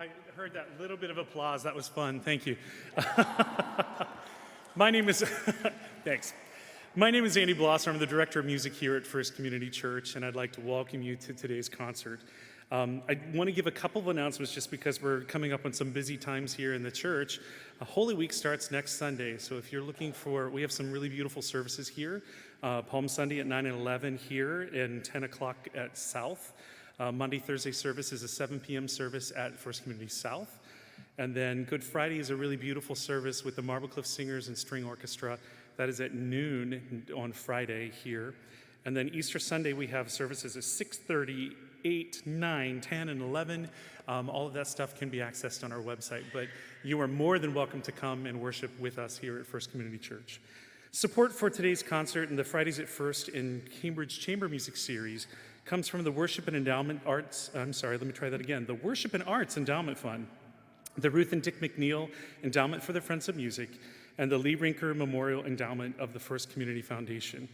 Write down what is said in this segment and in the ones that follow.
I heard that little bit of applause. That was fun. Thank you. Thanks. My name is Andy Blosser. I'm the Director of Music here at First Community Church, and I'd like to welcome you to today's concert. I want to give a couple of announcements just because we're coming up on some busy times here in the church. Holy Week starts next Sunday, so if you're looking we have some really beautiful services here. Palm Sunday at 9 and 11 here, and 10 o'clock at South. Monday, Thursday service is a 7 p.m. service at First Community South. And then Good Friday is a really beautiful service with the Marble Cliff Singers and String Orchestra. That is at noon on Friday here. And then Easter Sunday, we have services at 6:30, 8, 9, 10, and 11. All of that stuff can be accessed on our website, but you are more than welcome to come and worship with us here at First Community Church. Support for today's concert and the Fridays at First in Cambridge Chamber Music Series comes from the Worship and Arts Endowment Fund, the Ruth and Dick McNeil Endowment for the Friends of Music, and the Lee Rinker Memorial Endowment of the First Community Foundation.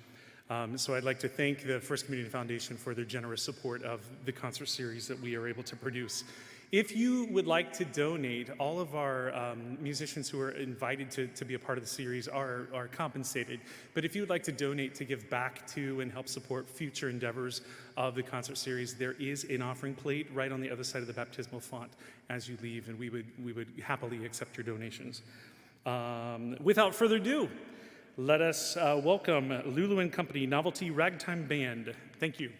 So I'd like to thank the First Community Foundation for their generous support of the concert series that we are able to produce. If you would like to donate, all of our musicians who are invited to be a part of the series are compensated. But if you would like to donate to give back to and help support future endeavors of the concert series, there is an offering plate right on the other side of the baptismal font as you leave, and we would happily accept your donations. Without further ado, let us welcome Lulu and Company Novelty Ragtime Band. Thank you.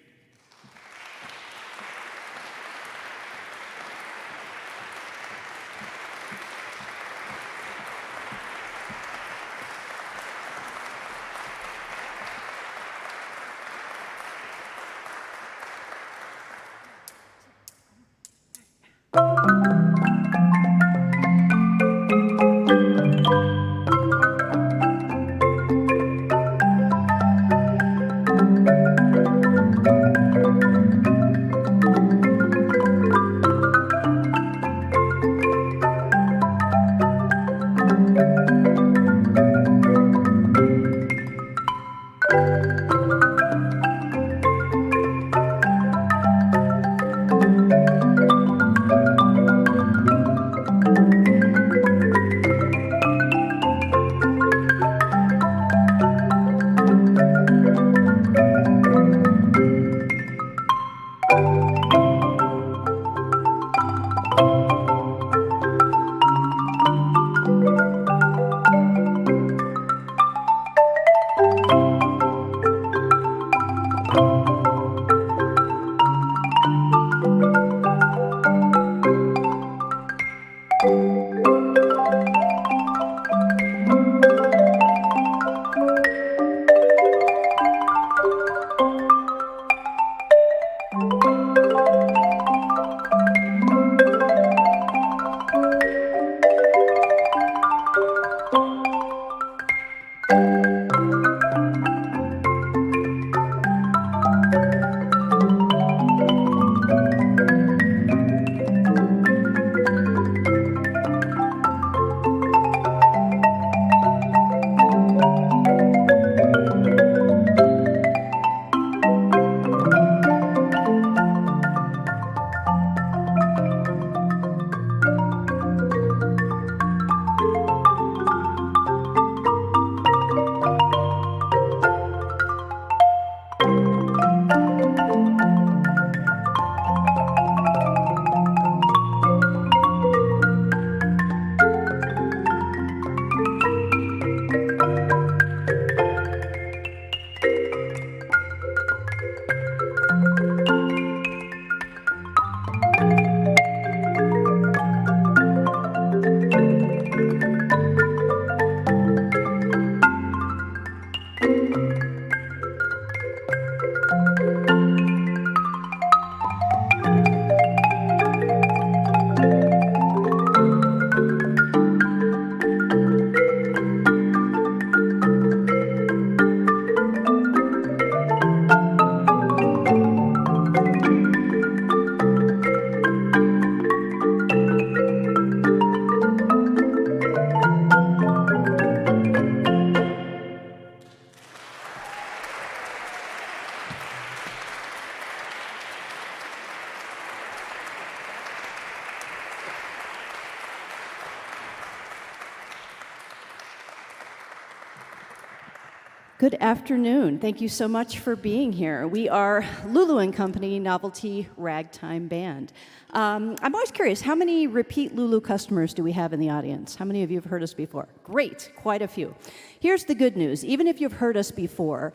Good afternoon. Thank you so much for being here. We are Lulu and Company Novelty Ragtime Band. I'm always curious, how many repeat Lulu customers do we have in the audience? How many of you have heard us before? Great, quite a few. Here's the good news. Even if you've heard us before,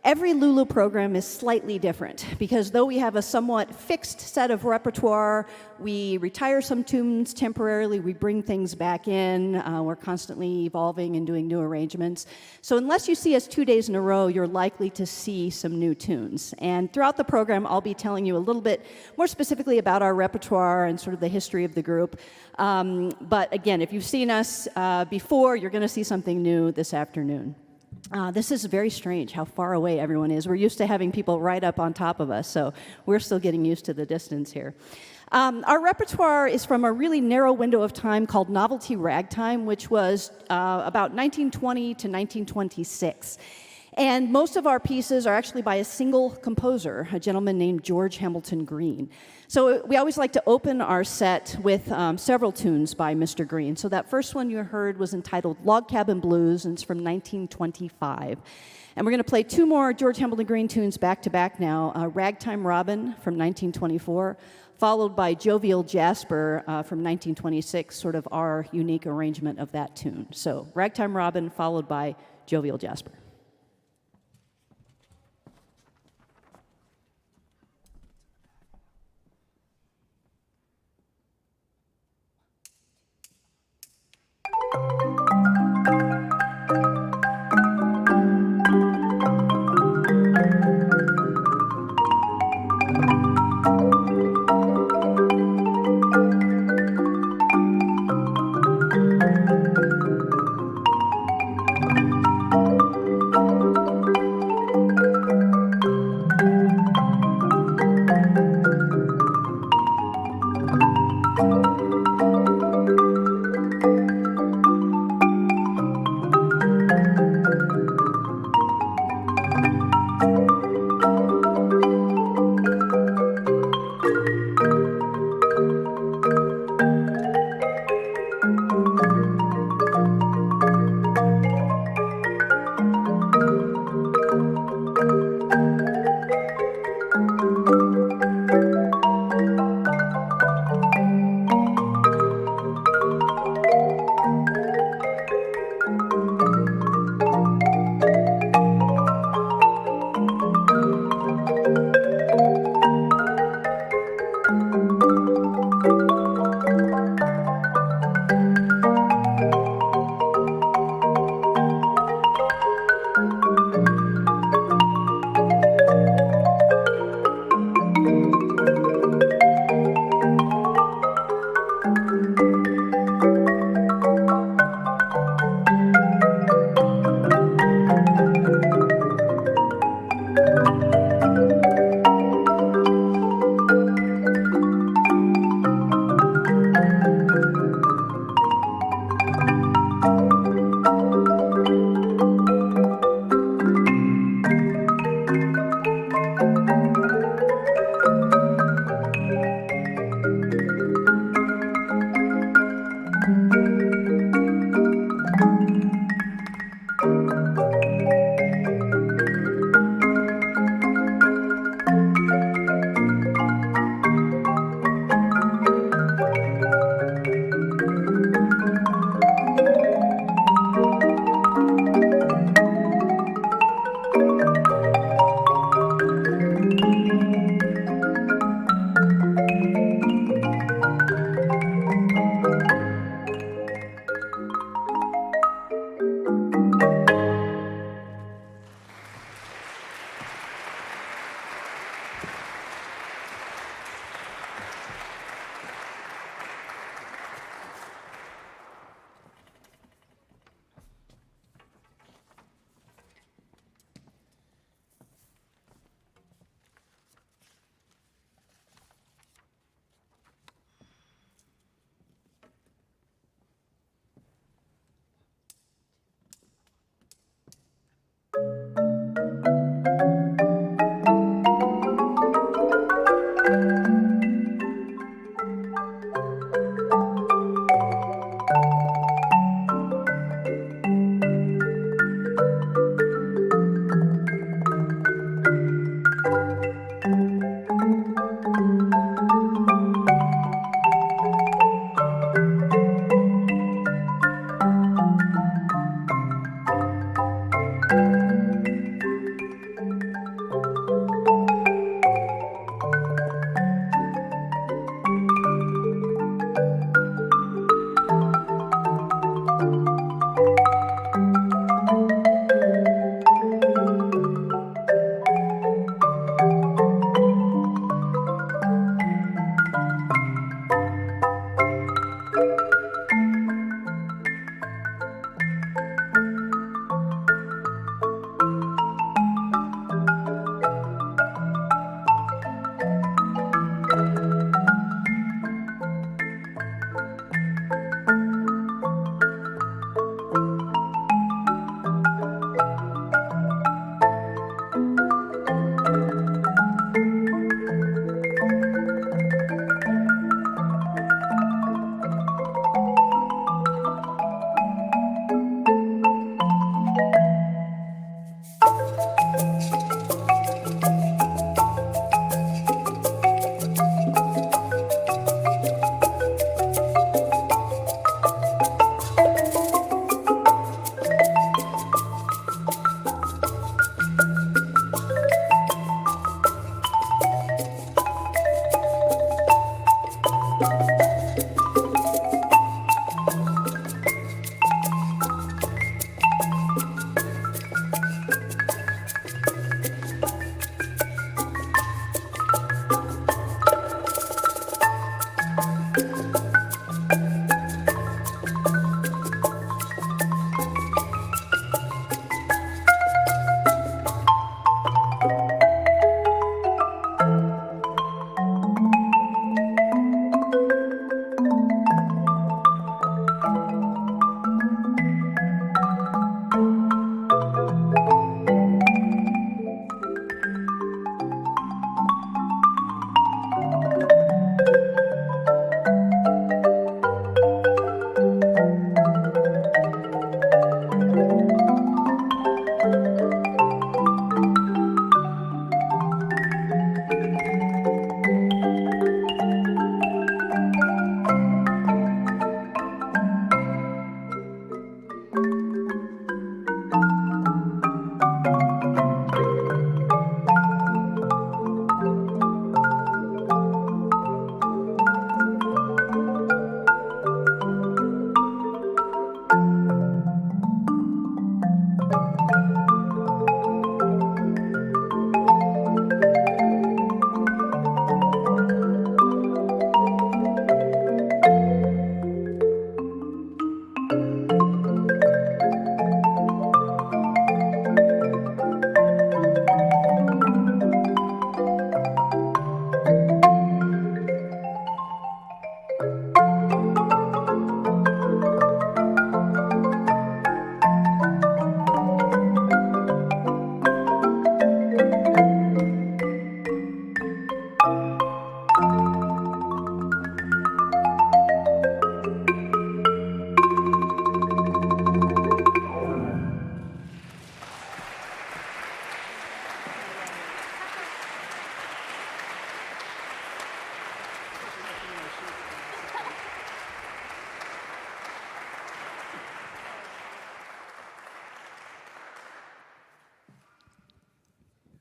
every Lulu program is slightly different because though we have a somewhat fixed set of repertoire, we retire some tunes temporarily, we bring things back in, we're constantly evolving and doing new arrangements. So unless you see us 2 days in a row, you're likely to see some new tunes. And throughout the program, I'll be telling you a little bit more specifically about our repertoire and sort of the history of the group. But again, if you've seen us before, you're going to see something new this afternoon. This is very strange how far away everyone is. We're used to having people right up on top of us, so we're still getting used to the distance here. Our repertoire is from a really narrow window of time called Novelty Ragtime, which was about 1920 to 1926. And most of our pieces are actually by a single composer, a gentleman named George Hamilton Green. So we always like to open our set with several tunes by Mr. Green. So that first one you heard was entitled Log Cabin Blues, and it's from 1925. And we're going to play two more George Hamilton Green tunes back to back now, Ragtime Robin from 1924, followed by Jovial Jasper from 1926, sort of our unique arrangement of that tune. So Ragtime Robin followed by Jovial Jasper.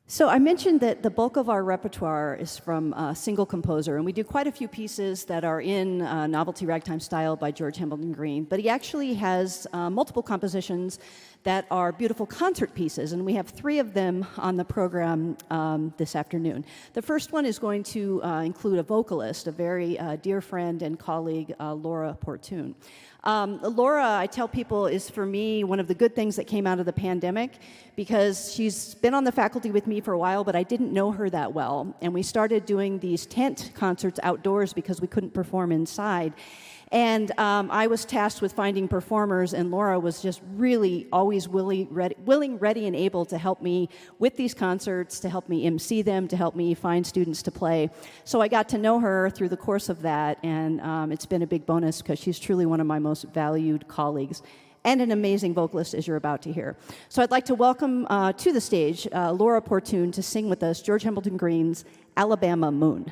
So I mentioned that the bulk of our repertoire is from a single composer, and we do quite a few pieces that are in novelty ragtime style by George Hamilton Green, but he actually has multiple compositions that are beautiful concert pieces, and we have 3 of them on the program this afternoon. The first one is going to include a vocalist, a very dear friend and colleague, Laura Portune. Laura, I tell people, is for me one of the good things that came out of the pandemic, because she's been on the faculty with me for a while, but I didn't know her that well. And we started doing these tent concerts outdoors because we couldn't perform inside. And I was tasked with finding performers, and Laura was just really always willing, ready, and able to help me with these concerts, to help me MC them, to help me find students to play. So I got to know her through the course of that, and it's been a big bonus because she's truly one of my most valued colleagues and an amazing vocalist, as you're about to hear. So I'd like to welcome to the stage Laura Portune to sing with us George Hamilton Green's Alabama Moon.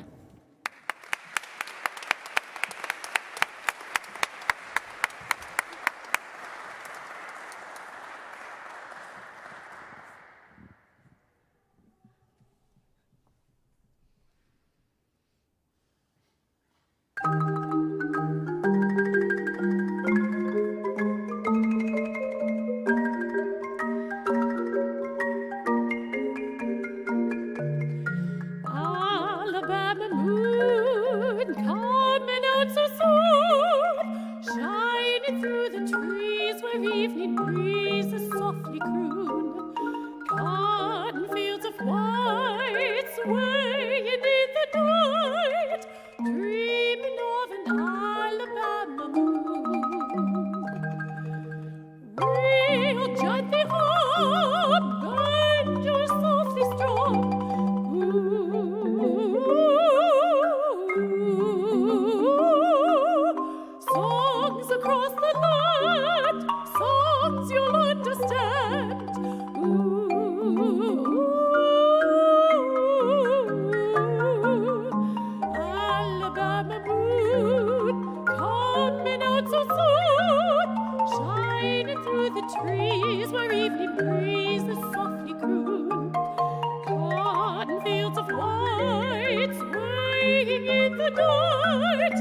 Alabama moon coming out so soon, shining through the trees where evening breezes softly croon. Cornfields of white swaying in the night, dreaming of an Alabama moon. Real gently hum, banjo softly strum. Songs across the land, songs you'll understand. Alabama moon coming out so soon, shining through the trees where evening breezes softly croon. Cornfields of white swaying in the night,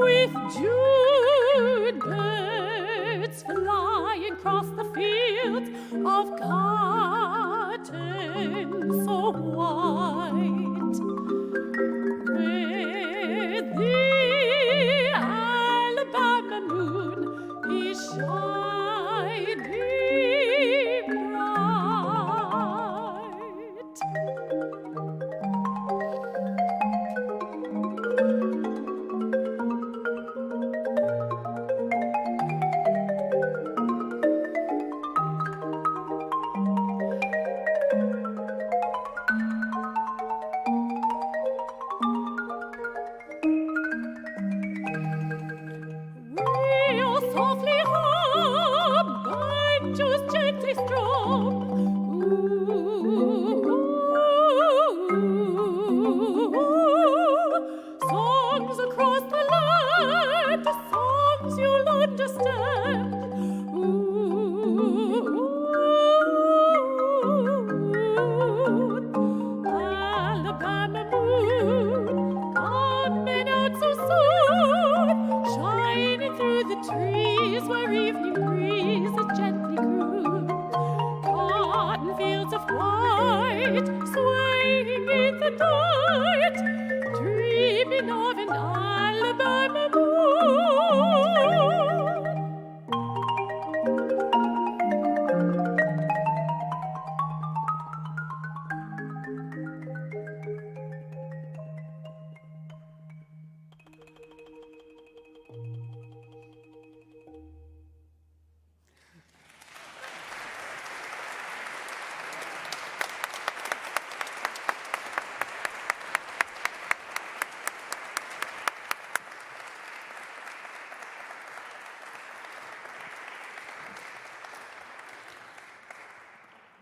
with June birds flying across the fields of cotton so white, where the Alabama moon is shining bright. Real softly hum, banjos gently strum. Songs across the land, songs you'll understand. Alabama moon, coming out so soon, shining through the trees where evening breezes gently croon. Cotton fields of white, swaying in the night, dreaming of an Alabama moon.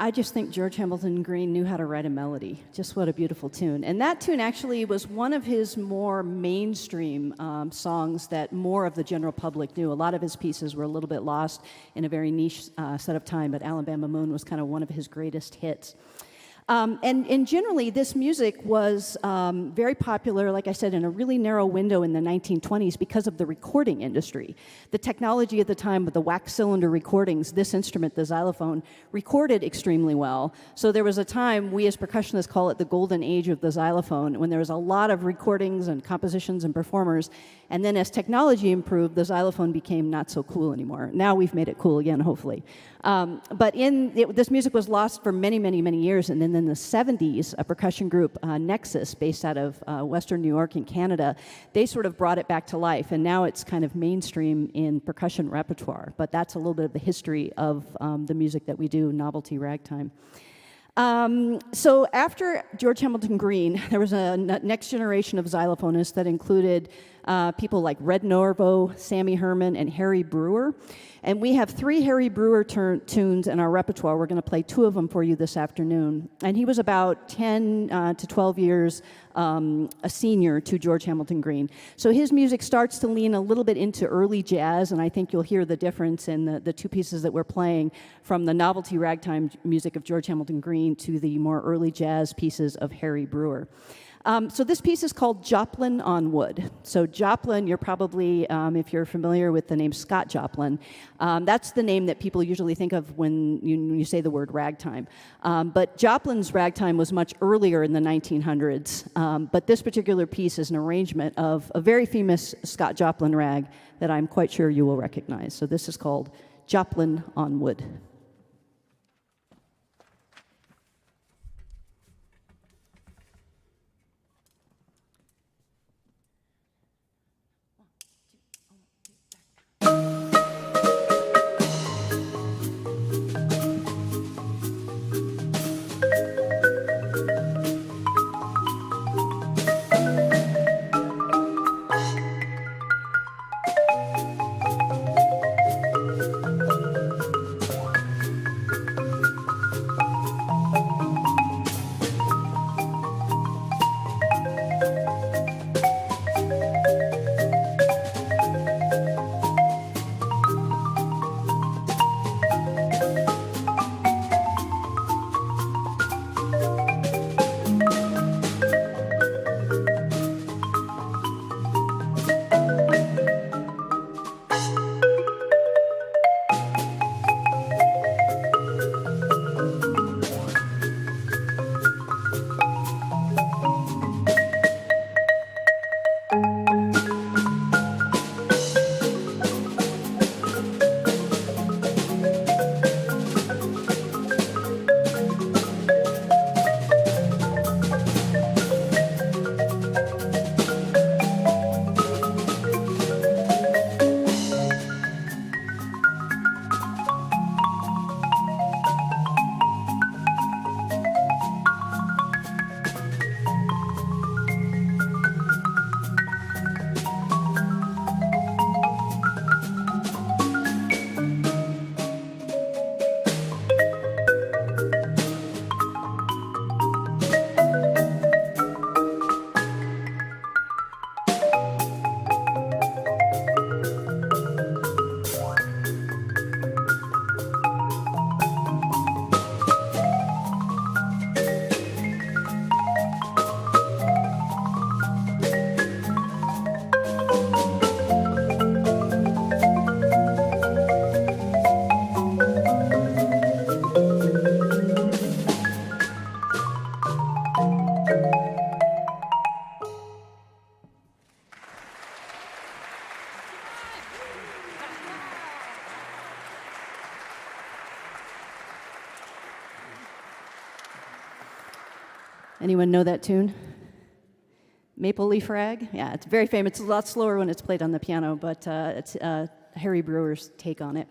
I just think George Hamilton Green knew how to write a melody. Just what a beautiful tune. And that tune actually was one of his more mainstream songs that more of the general public knew. A lot of his pieces were a little bit lost in a very niche set of time, but Alabama Moon was kind of one of his greatest hits. And generally, this music was very popular, like I said, in a really narrow window in the 1920s because of the recording industry. The technology at the time with the wax cylinder recordings, this instrument, the xylophone, recorded extremely well. So there was a time, we as percussionists call it the golden age of the xylophone, when there was a lot of recordings and compositions and performers. And then as technology improved, the xylophone became not so cool anymore. Now we've made it cool again, hopefully. But this music was lost for many, many, many years. And then in the 70s, a percussion group, Nexus, based out of Western New York in Canada, they sort of brought it back to life. And now it's kind of mainstream in percussion repertoire. But that's a little bit of the history of the music that we do, novelty ragtime. So after George Hamilton Green, there was a next generation of xylophonists that included people like Red Norvo, Sammy Herman, and Harry Brewer. And we have 3 Harry Brewer tunes in our repertoire. We're going to play 2 of them for you this afternoon. And he was about 10 to 12 years a senior to George Hamilton Green. So his music starts to lean a little bit into early jazz, and I think you'll hear the difference in the 2 pieces that we're playing, from the novelty ragtime music of George Hamilton Green to the more early jazz pieces of Harry Brewer. So this piece is called Joplin on Wood. So Joplin, you're probably, if you're familiar with the name Scott Joplin, that's the name that people usually think of when you say the word ragtime. But Joplin's ragtime was much earlier in the 1900s. But this particular piece is an arrangement of a very famous Scott Joplin rag that I'm quite sure you will recognize. So this is called Joplin on Wood. Anyone know that tune? Maple Leaf Rag? Yeah, it's very famous. It's a lot slower when it's played on the piano, but it's Harry Brewer's take on it.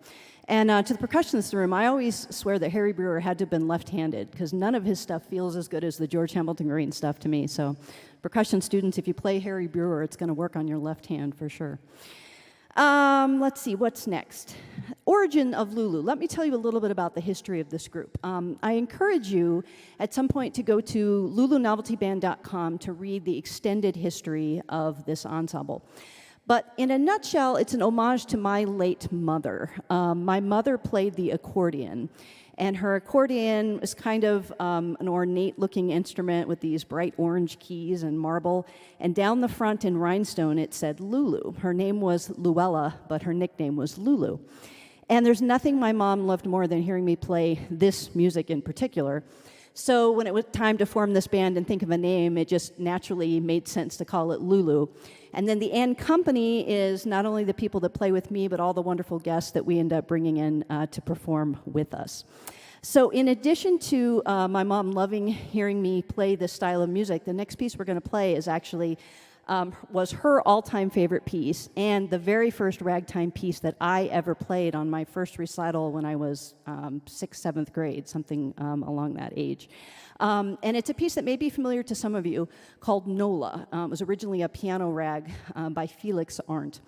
And to the percussionists in the room, I always swear that Harry Brewer had to have been left-handed because none of his stuff feels as good as the George Hamilton Green stuff to me. So percussion students, if you play Harry Brewer, it's going to work on your left hand for sure. Let's see, what's next? Origin of Lulu. Let me tell you a little bit about the history of this group. I encourage you at some point to go to lulunoveltyband.com to read the extended history of this ensemble. But in a nutshell, it's an homage to my late mother. My mother played the accordion. And her accordion is kind of an ornate-looking instrument with these bright orange keys and marble. And down the front in rhinestone, it said Lulu. Her name was Luella, but her nickname was Lulu. And there's nothing my mom loved more than hearing me play this music in particular. So when it was time to form this band and think of a name, it just naturally made sense to call it Lulu. And then the and Company is not only the people that play with me, but all the wonderful guests that we end up bringing in to perform with us. So in addition to my mom loving hearing me play this style of music, the next piece we're going to play is actually was her all-time favorite piece and the very first ragtime piece that I ever played on my first recital when I was 6th, 7th grade, something along that age. And it's a piece that may be familiar to some of you called Nola. It was originally a piano rag by Felix Arndt.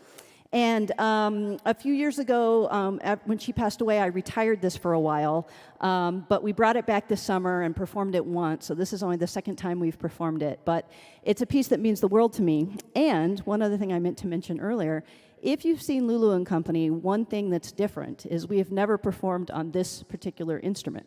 And a few years ago, when she passed away, I retired this for a while, but we brought it back this summer and performed it once, so this is only the second time we've performed it. But it's a piece that means the world to me. And one other thing I meant to mention earlier, if you've seen Lulu and Company, one thing that's different is we have never performed on this particular instrument.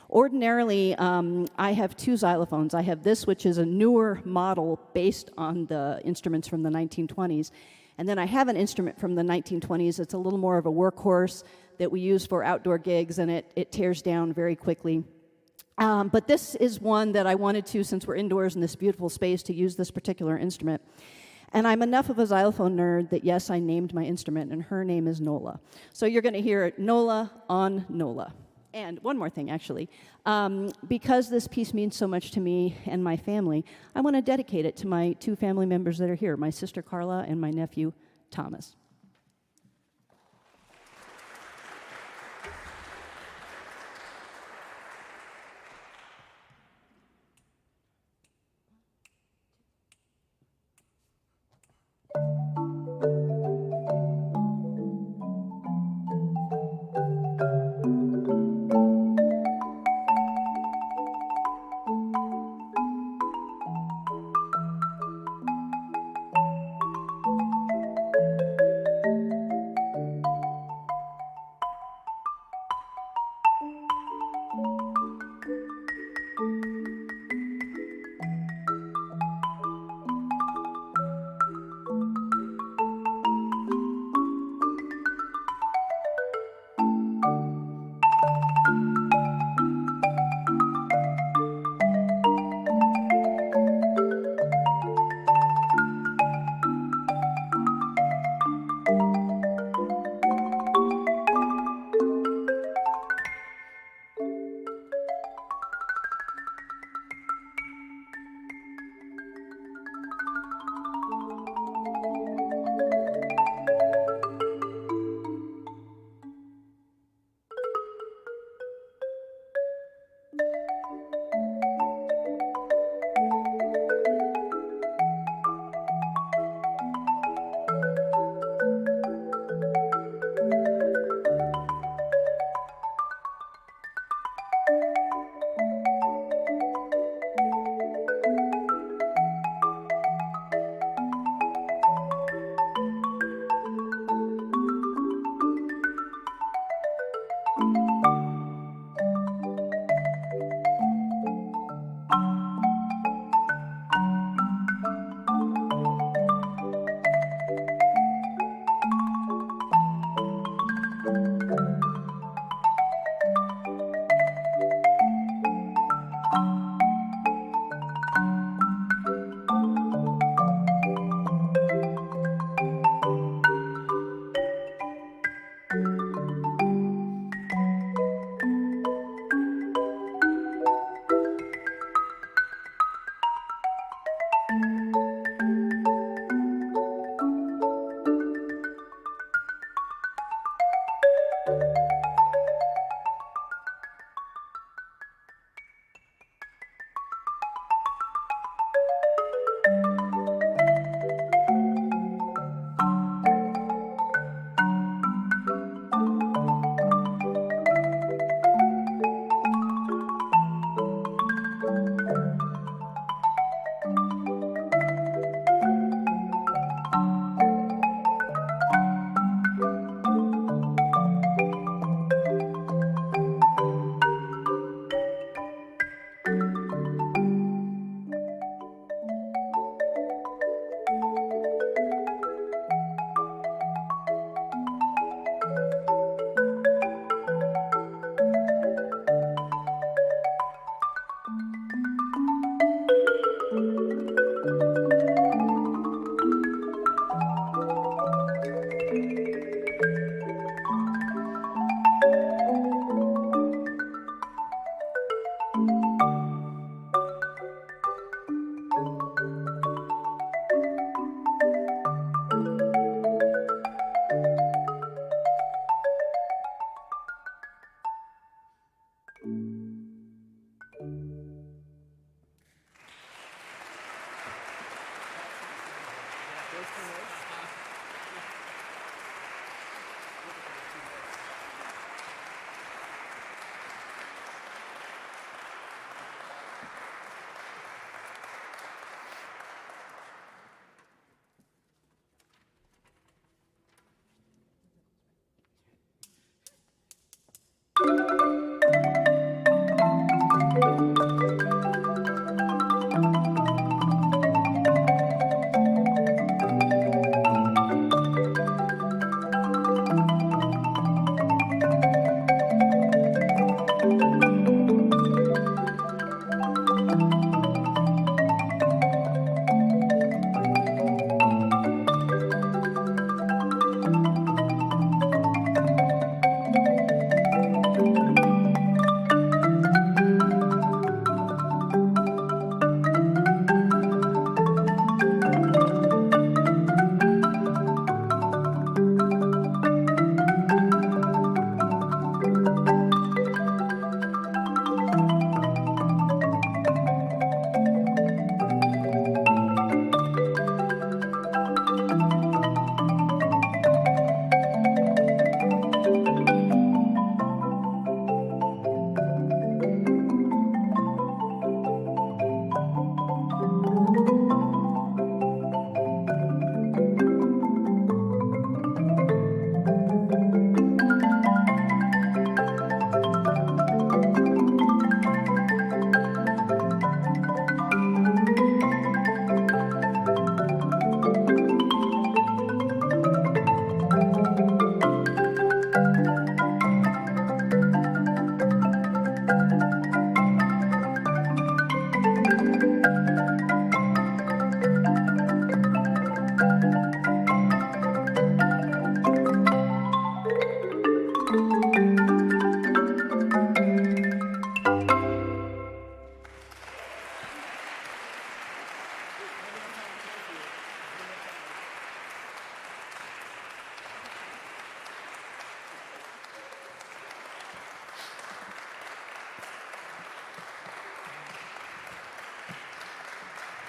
Ordinarily, I have two xylophones. I have this, which is a newer model based on the instruments from the 1920s, and then I have an instrument from the 1920s. It's a little more of a workhorse that we use for outdoor gigs, and it tears down very quickly. But this is one that I wanted to, since we're indoors in this beautiful space, to use this particular instrument. And I'm enough of a xylophone nerd that, yes, I named my instrument, and her name is Nola. So you're going to hear Nola on Nola. And one more thing, actually. Because this piece means so much to me and my family, I want to dedicate it to my two family members that are here, my sister Carla and my nephew Thomas.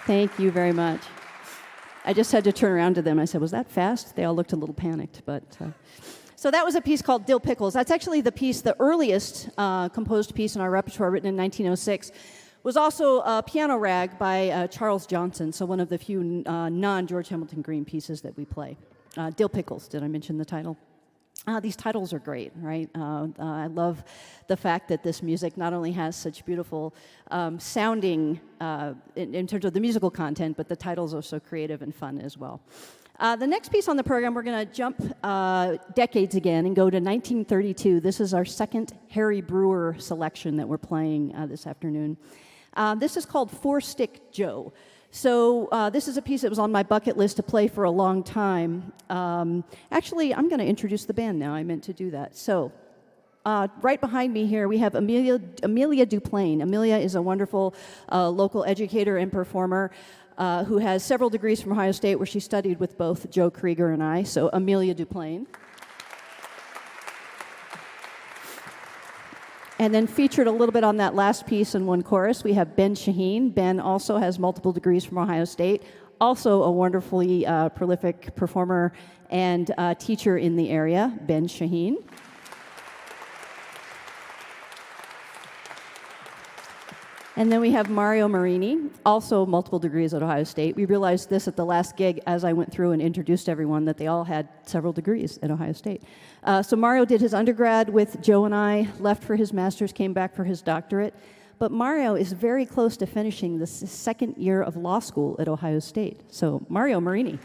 Thank you very much. I just had to turn around to them. I said, was that fast? They all looked a little panicked. So that was a piece called Dill Pickles. That's actually the earliest composed piece in our repertoire, written in 1906. Was also a piano rag by Charles Johnson, so one of the few non-George Hamilton Green pieces that we play. Dill Pickles, did I mention the title? These titles are great, right? I love the fact that this music not only has such beautiful sounding in terms of the musical content, but the titles are so creative and fun as well. The next piece on the program, we're going to jump decades again and go to 1932. This is our second Harry Brewer selection that we're playing this afternoon. This is called Four Stick Joe. So this is a piece that was on my bucket list to play for a long time. Actually, I'm going to introduce the band now. I meant to do that. So right behind me here, we have Amelia Duplain. Amelia is a wonderful local educator and performer who has several degrees from Ohio State where she studied with both Joe Krieger and I. So Amelia Duplain. And then featured a little bit on that last piece in one chorus, we have Ben Shaheen. Ben also has multiple degrees from Ohio State, also a wonderfully prolific performer and teacher in the area, Ben Shaheen. And then we have Mario Marini, also multiple degrees at Ohio State. We realized this at the last gig as I went through and introduced everyone that they all had several degrees at Ohio State. So Mario did his undergrad with Joe and I, left for his master's, came back for his doctorate. But Mario is very close to finishing the second year of law school at Ohio State. So Mario Marini.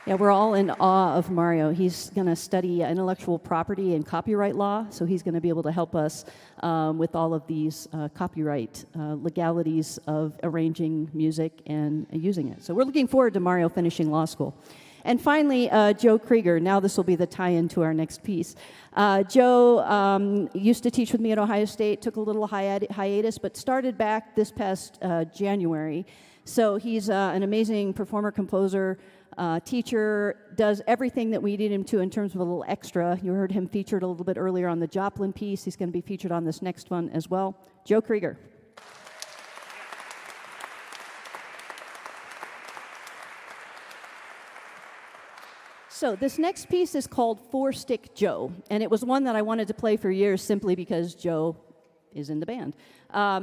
Yeah, we're all in awe of Mario. He's going to study intellectual property and copyright law, so he's going to be able to help us with all of these copyright legalities of arranging music and using it. So we're looking forward to Mario finishing law school. And finally, Joe Krieger. Now this will be the tie-in to our next piece. Joe used to teach with me at Ohio State, took a little hiatus, but started back this past January. So he's an amazing performer, composer, teacher, does everything that we need him to in terms of a little extra. You heard him featured a little bit earlier on the Joplin piece. He's going to be featured on this next one as well. Joe Krieger. So this next piece is called Four Stick Joe, and it was one that I wanted to play for years simply because Joe is in the band.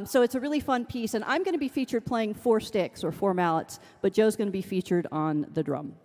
So it's a really fun piece, and I'm going to be featured playing four sticks or four mallets, but Joe's going to be featured on the drum.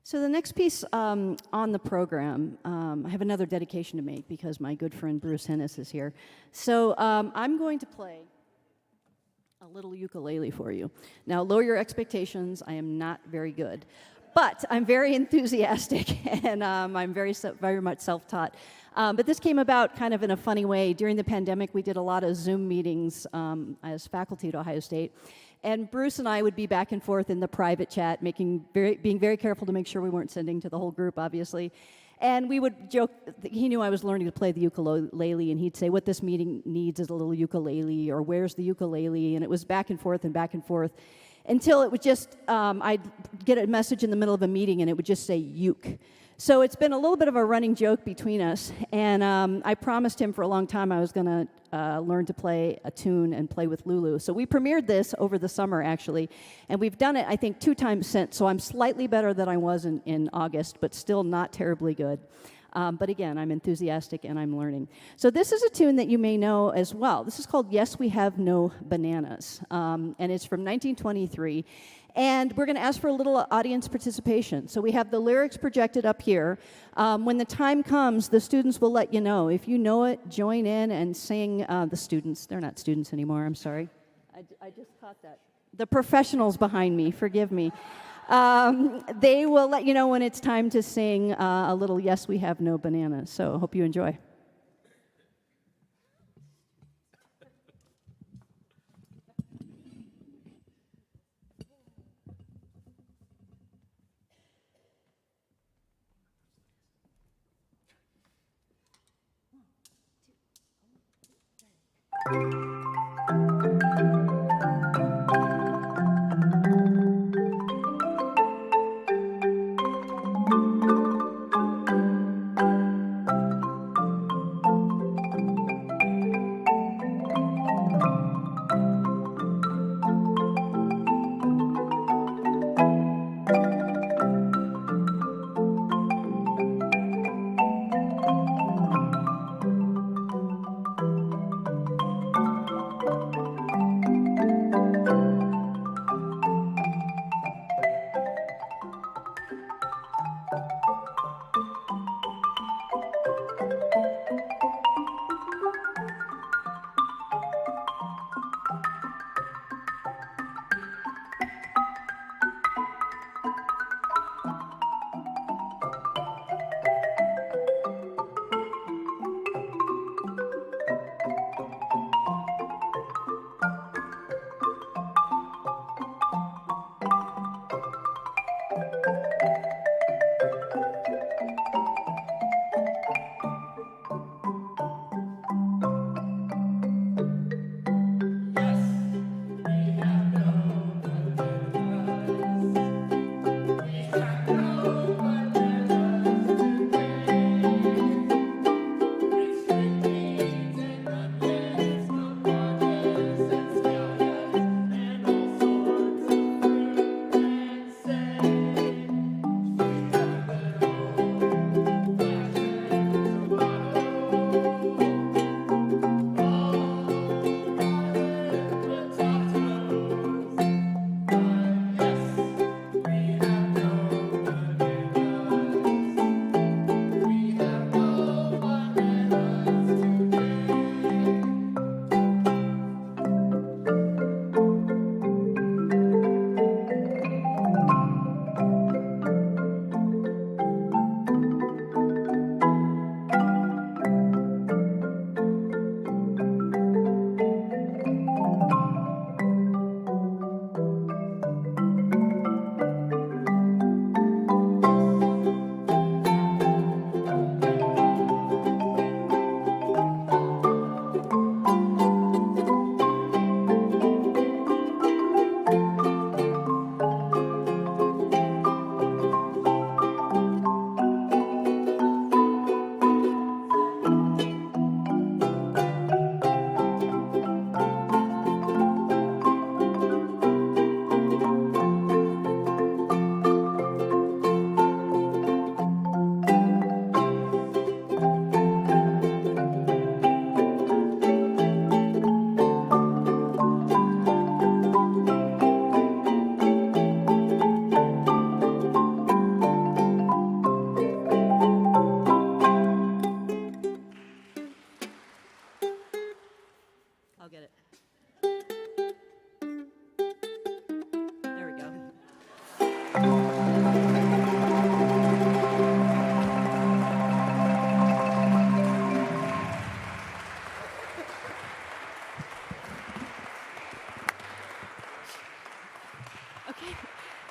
So the next piece on the program, I have another dedication to make because my good friend Bruce Hennis is here. So I'm going to play a little ukulele for you. Now, lower your expectations. I am not very good. But I'm very enthusiastic, and I'm very much self-taught. But this came about kind of in a funny way. During the pandemic, we did a lot of Zoom meetings as faculty at Ohio State. And Bruce and I would be back and forth in the private chat, being very careful to make sure we weren't sending to the whole group, obviously. And we would joke, he knew I was learning to play the ukulele, and he'd say, what this meeting needs is a little ukulele, or where's the ukulele? And it was back and forth and back and forth. until it would just, I'd get a message in the middle of a meeting and it would just say uke. So it's been a little bit of a running joke between us, and I promised him for a long time I was going to learn to play a tune and play with Lulu. So we premiered this over the summer, actually, and we've done it, I think, 2 times since, so I'm slightly better than I was in August, but still not terribly good. But again, I'm enthusiastic and I'm learning. So this is a tune that you may know as well. This is called Yes, We Have No Bananas, and it's from 1923. And we're going to ask for a little audience participation. So we have the lyrics projected up here. When the time comes, the students will let you know. If you know it, join in and sing. The students, they're not students anymore, I'm sorry. I just caught that. The professionals behind me, forgive me. They will let you know when it's time to sing a little Yes, We Have No Bananas. So I hope you enjoy.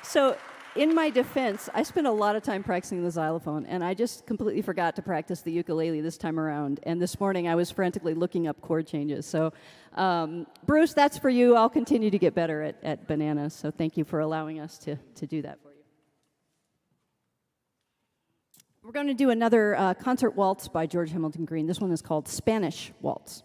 So in my defense, I spent a lot of time practicing the xylophone, and I just completely forgot to practice the ukulele this time around. And this morning, I was frantically looking up chord changes. So, Bruce, that's for you. I'll continue to get better at bananas. So thank you for allowing us to do that for you. We're going to do another concert waltz by George Hamilton Green. This one is called Spanish Waltz.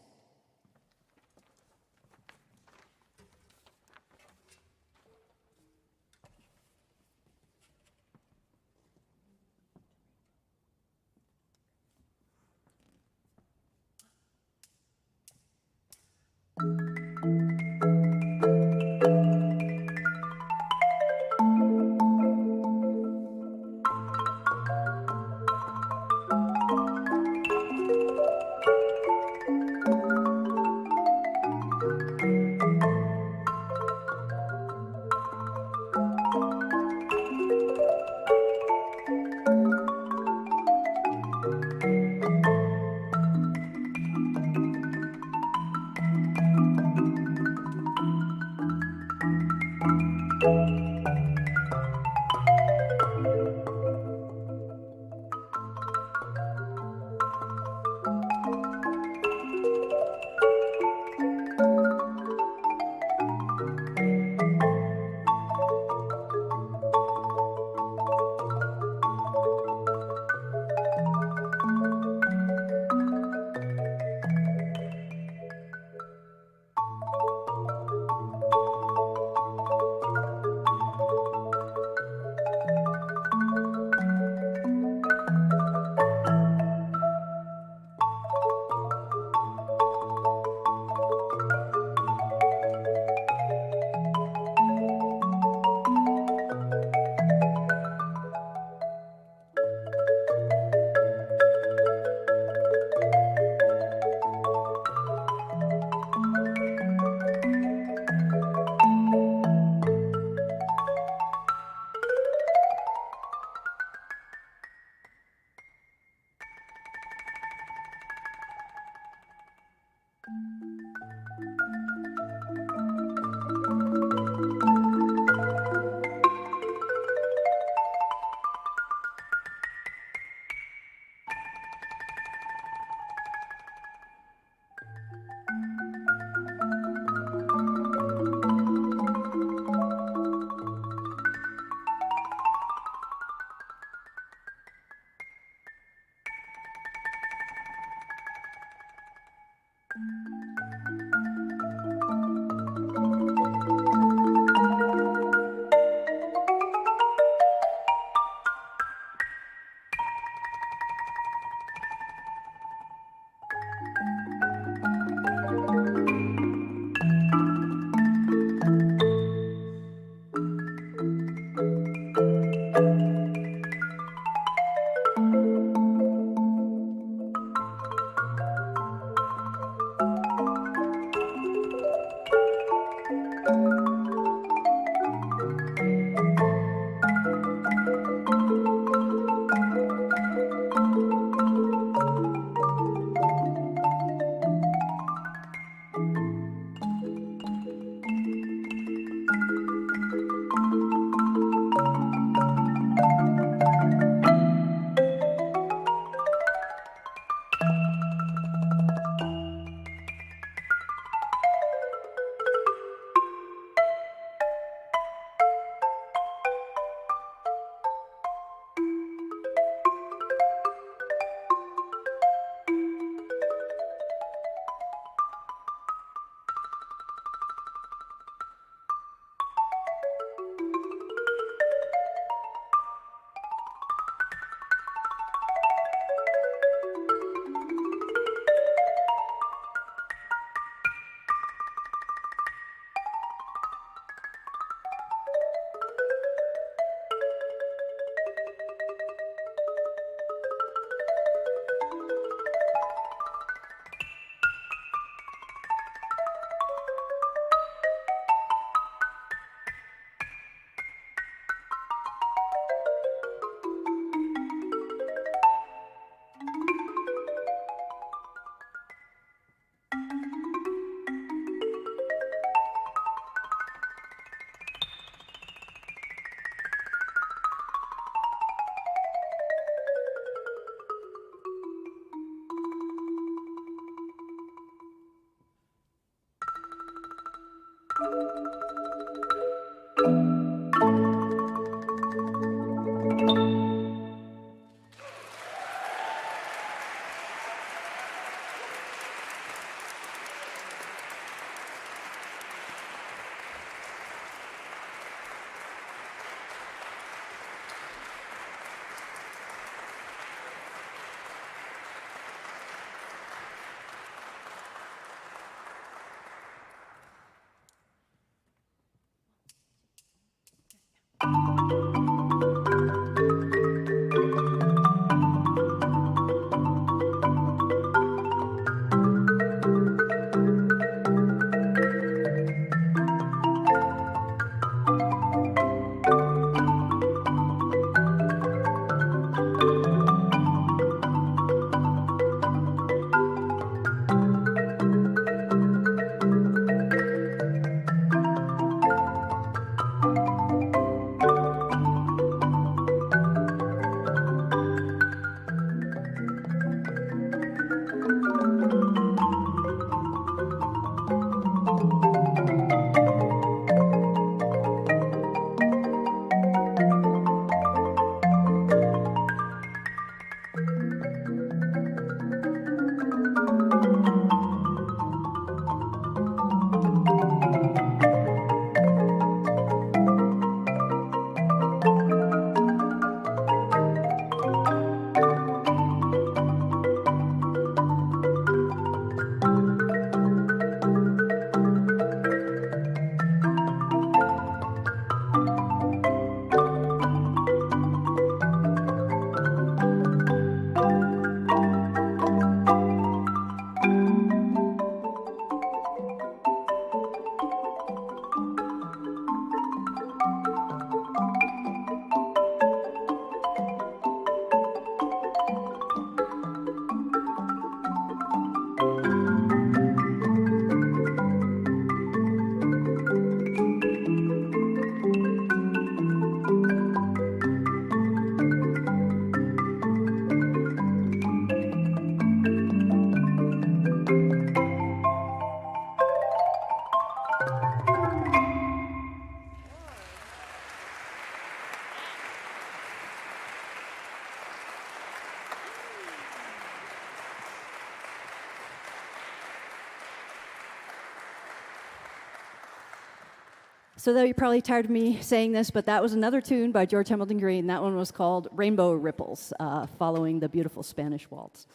So though you're probably tired of me saying this, but that was another tune by George Hamilton Green. That one was called Rainbow Ripples, following the beautiful Spanish waltz.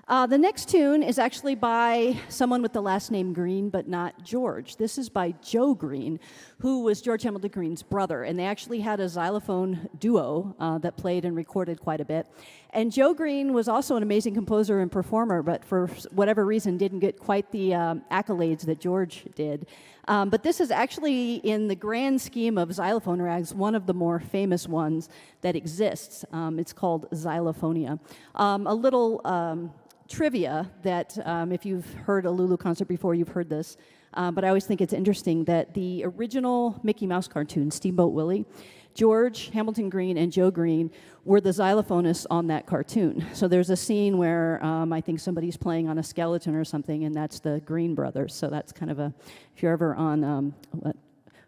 The next tune is actually by someone with the last name Green, but not George. This is by Joe Green, who was George Hamilton Green's brother, and they actually had a xylophone duo that played and recorded quite a bit. And Joe Green was also an amazing composer and performer, but for whatever reason didn't get quite the accolades that George did. But this is actually, in the grand scheme of xylophone rags, one of the more famous ones that exists. It's called Xylophonia. A little trivia that if you've heard a Lulu concert before, you've heard this, but I always think it's interesting that the original Mickey Mouse cartoon, Steamboat Willie, George Hamilton Green and Joe Green were the xylophonists on that cartoon. So there's a scene where I think somebody's playing on a skeleton or something, and that's the Green brothers. So that's kind of a, if you're ever on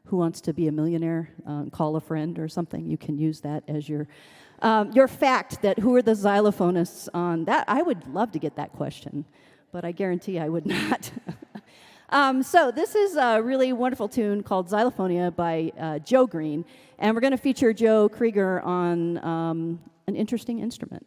Who Wants to Be a Millionaire, Call a Friend or something, you can use that as your fact that who are the xylophonists on that. I would love to get that question, but I guarantee I would not. So this is a really wonderful tune called Xylophonia by Joe Green, and we're going to feature Joe Krieger on an interesting instrument.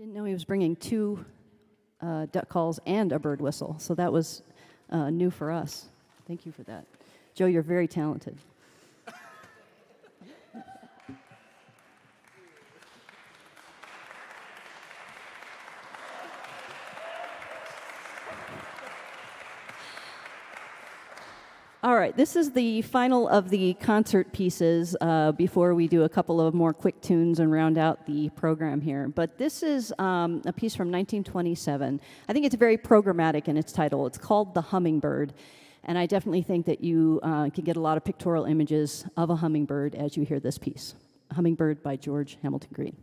Didn't know he was bringing two duck calls and a bird whistle, so that was new for us. Thank you for that. Joe, you're very talented. All right, this is the final of the concert pieces before we do a couple of more quick tunes and round out the program here. But this is a piece from 1927. I think it's very programmatic in its title. It's called The Hummingbird. And I definitely think that you can get a lot of pictorial images of a hummingbird as you hear this piece. Hummingbird by George Hamilton Green.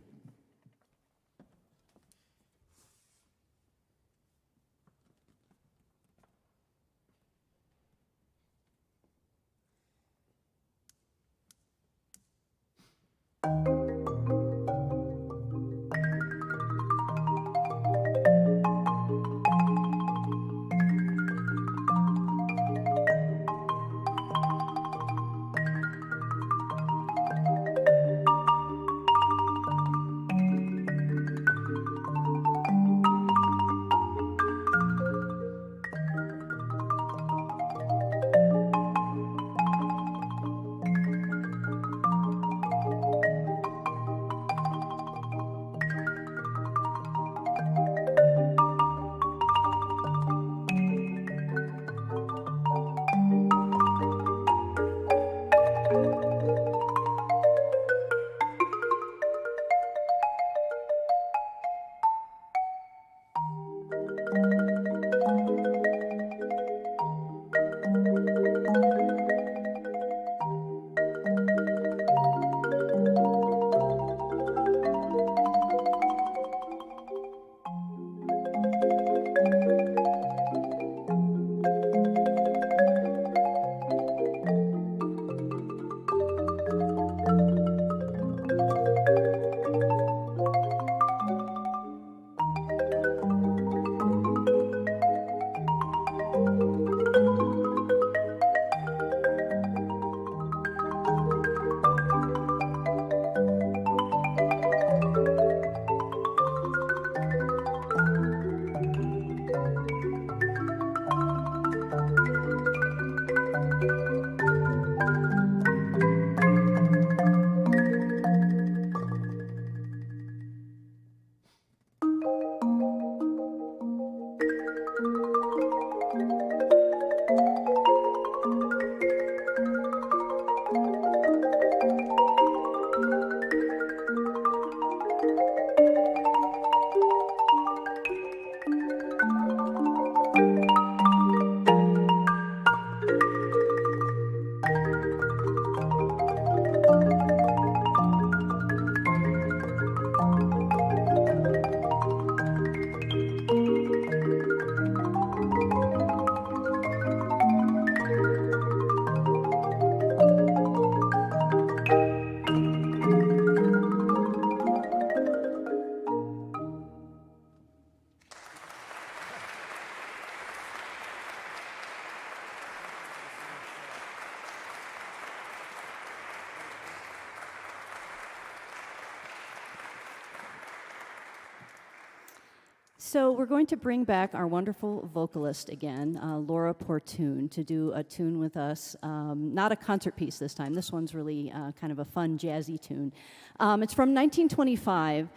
So we're going to bring back our wonderful vocalist again, Laura Portune, to do a tune with us. Not a concert piece this time. This one's really kind of a fun, jazzy tune. It's from 1925,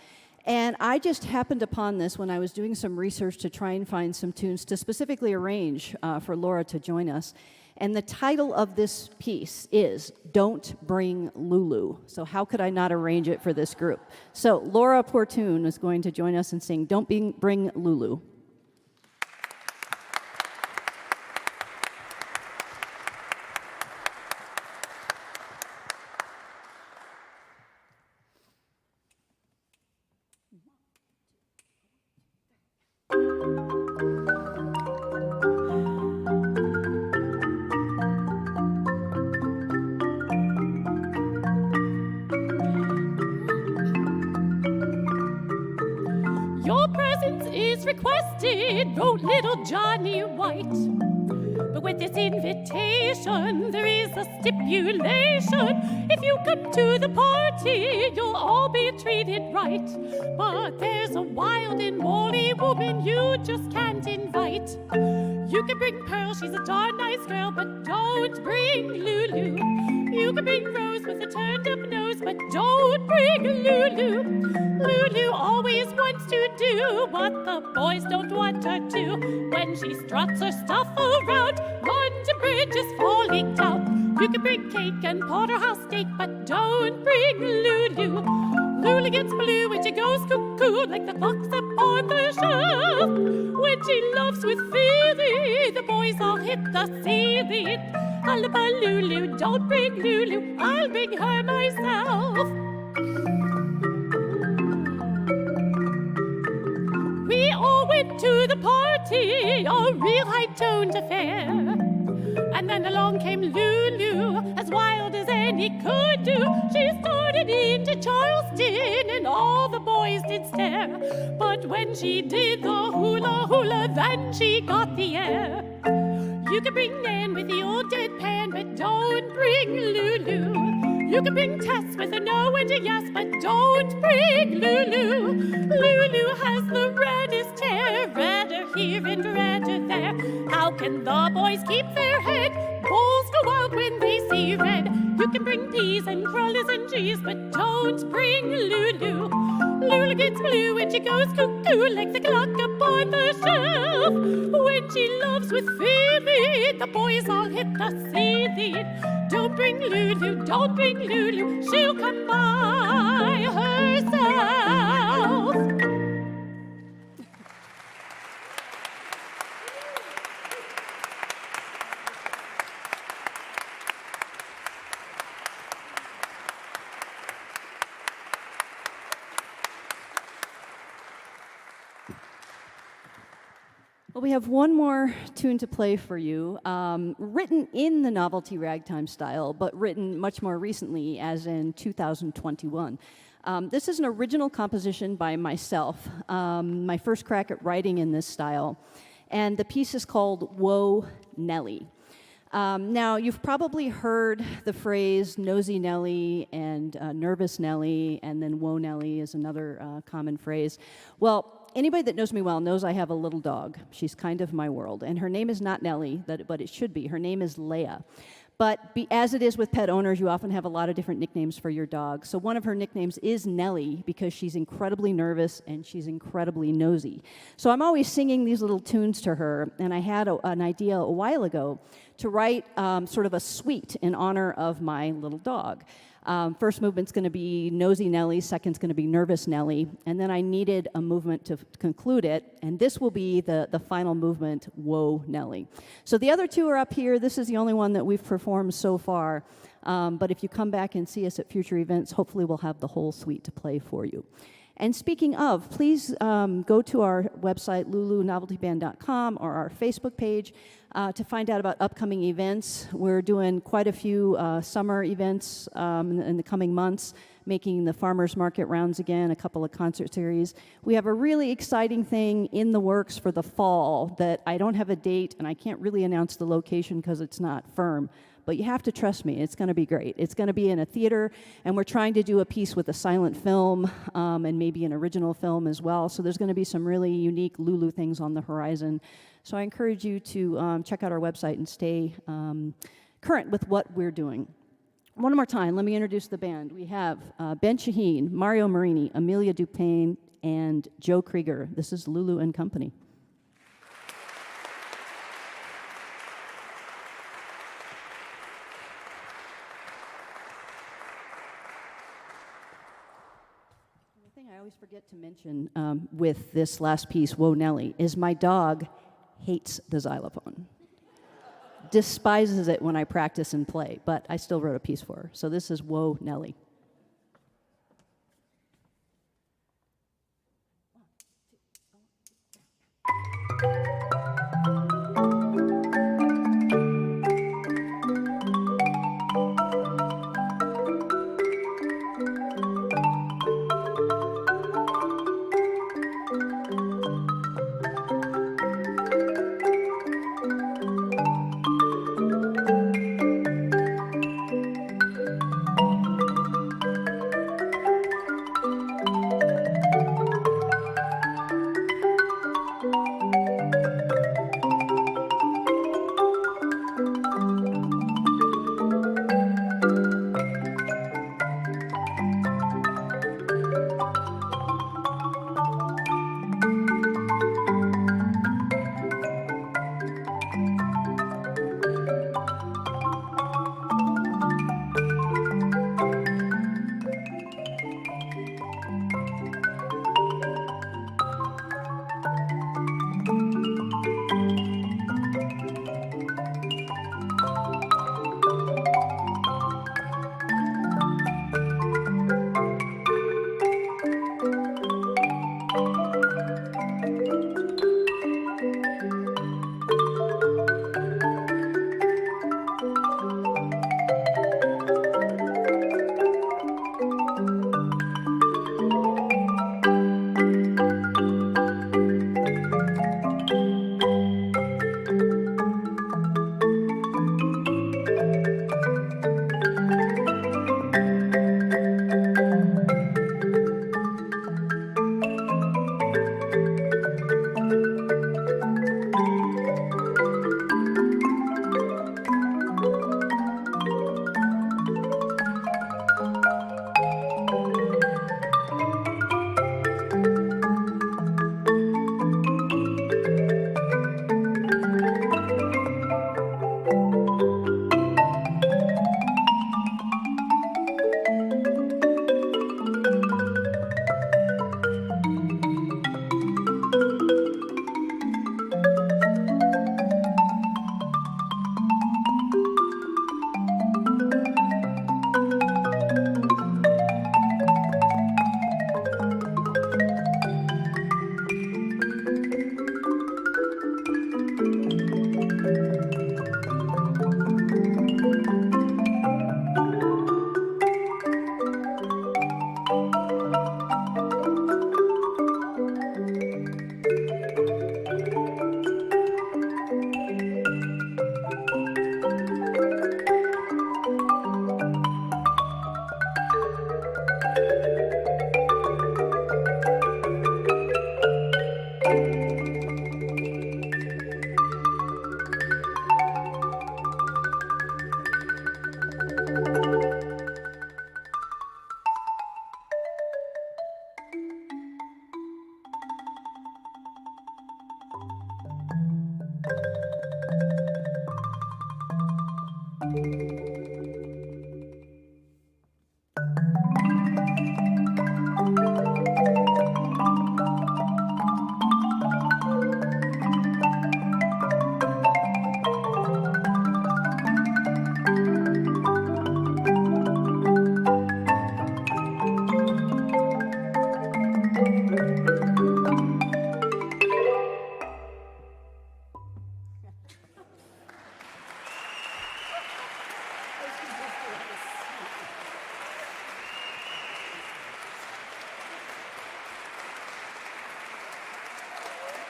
and I just happened upon this when I was doing some research to try and find some tunes to specifically arrange for Laura to join us. And the title of this piece is Don't Bring Lulu. So how could I not arrange it for this group? So Laura Portune is going to join us and sing Don't Bring Lulu. Your presence is requested, wrote little Johnny White. But with this invitation, there is a stipulation. If you come to the party, you'll all be treated right. But there's a wild and woolly woman you just can't invite. You can bring Pearl, she's a darn nice girl, but don't bring Lulu. You can bring Rose with a turned up nose, but don't bring Lulu. Lulu always wants to do what the boys don't want her to. When she struts her stuff around, London Bridge is falling down. You can bring cake and porterhouse steak, but don't bring Lulu. Lulu gets blue when she goes cuckoo, like the fox up on the shelf. When she loves with feeling, the boys all hit the ceiling. Hullabaloo, don't bring Lulu, I'll bring her myself. We all went to the party, a real high-toned affair. And then along came Lulu, as wild as any could do. She started into Charleston, and all the boys did stare. But when she did the hula hula, then she got the air. You can bring Nan with the old deadpan, but don't bring Lulu. You can bring Tess with a no and a yes, but don't bring Lulu. Lulu has the reddest hair, redder here and redder there. How can the boys keep their head? Bulls go out when they see red. You can bring peas and crullers and cheese, but don't bring Lulu. Lulu gets blue when she goes cuckoo, like the clock upon the shelf. When she loves with feeling, the boys all hit the ceiling. Don't bring Lulu, don't bring Lulu, she'll come by herself. Well, we have one more tune to play for you, written in the novelty ragtime style, but written much more recently, as in 2021. This is an original composition by myself, my first crack at writing in this style, and the piece is called Whoa, Nellie. Now, you've probably heard the phrase nosy Nellie and nervous Nellie, and then whoa Nellie is another common phrase. Well, anybody that knows me well knows I have a little dog. She's kind of my world. And her name is not Nellie, but it should be. Her name is Leia. But as it is with pet owners, you often have a lot of different nicknames for your dog. So one of her nicknames is Nellie because she's incredibly nervous and she's incredibly nosy. So I'm always singing these little tunes to her. And I had an idea a while ago to write sort of a suite in honor of my little dog. First movement's going to be Nosy Nellie, second's going to be Nervous Nellie, and then I needed a movement to conclude it, and this will be the final movement, Whoa Nellie. So the other two are up here. This is the only one that we've performed so far, but if you come back and see us at future events, hopefully we'll have the whole suite to play for you. And speaking of, please go to our website, lulunoveltyband.com, or our Facebook page to find out about upcoming events. We're doing quite a few summer events in the coming months, making the farmers market rounds again, a couple of concert series. We have a really exciting thing in the works for the fall that I don't have a date, and I can't really announce the location because it's not firm. But you have to trust me, it's going to be great. It's going to be in a theater, and we're trying to do a piece with a silent film and maybe an original film as well. So there's going to be some really unique Lulu things on the horizon. So I encourage you to check out our website and stay current with what we're doing. One more time, let me introduce the band. We have Ben Shaheen, Mario Marini, Amelia Dupain, and Joe Krieger. This is Lulu and Company. I always forget to mention with this last piece, Whoa Nellie, is my dog hates the xylophone. Despises it when I practice and play, but I still wrote a piece for her. So this is Whoa Nellie.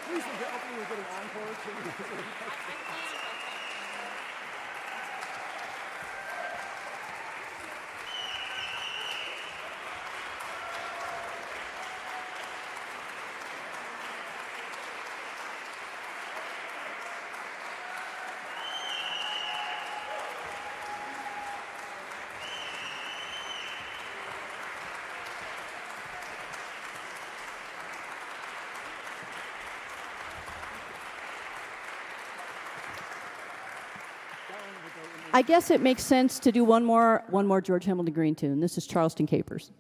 Please, hopefully we get an encore too. I guess it makes sense to do one more George Hamilton Green tune. This is Charleston Capers.